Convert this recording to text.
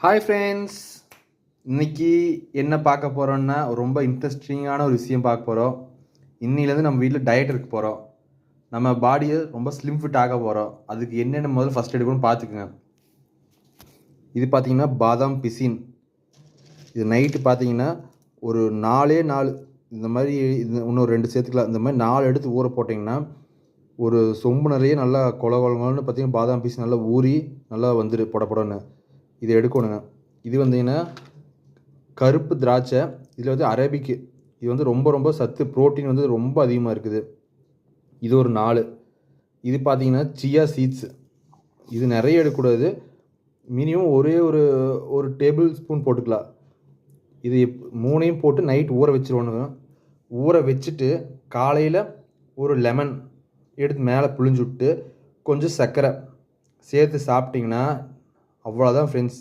Hi friends, இன்னைக்கு என்ன பார்க்க போகிறோன்னா ரொம்ப இன்ட்ரெஸ்டிங்கான ஒரு விஷயம் பார்க்க போகிறோம். இன்னிலேருந்து நம்ம வீட்டில் டயட் இருக்க போகிறோம். நம்ம பாடியை ரொம்ப ஸ்லிம் ஃபிட் ஆக போகிறோம். அதுக்கு என்னென்ன முதல்ல ஃபஸ்ட் எடுக்கணும்னு பார்த்துக்குங்க. இது பார்த்தீங்கன்னா பாதாம் பிசின். இது நைட்டு பார்த்தீங்கன்னா ஒரு 4 இந்த மாதிரி இன்னும் 2 சேர்த்துக்கலாம். இந்த மாதிரி 4 எடுத்து ஊற போட்டிங்கன்னா ஒரு சொம்பு நிறைய நல்லா கொலன்னு பார்த்தீங்கன்னா பாதாம் பீஸ் நல்லா ஊறி நல்லா வந்துடு பொடன்னு. இதை எடுக்கணுங்க. இது வந்தீங்கன்னா கருப்பு திராட்சை. இதில் வந்து அரேபிக்கு. இது வந்து ரொம்ப சத்து, ப்ரோட்டீன் வந்து ரொம்ப அதிகமாக இருக்குது. இது ஒரு 4. இது பார்த்தீங்கன்னா சியா சீட்ஸ். இது நிறைய எடுக்கக்கூடாது, மினிமம் ஒரே ஒரு டேபிள் ஸ்பூன் போட்டுக்கலாம். இது 3ஐயும் போட்டு நைட் ஊற வச்சுருவோனுங்க. ஊற வச்சுட்டு காலையில் ஒரு லெமன் எடுத்து மேலே புழிஞ்சு விட்டு கொஞ்சம் சர்க்கரை சேர்த்து சாப்பிட்டிங்கன்னா அவ்வளோதான் ஃப்ரெண்ட்ஸ்.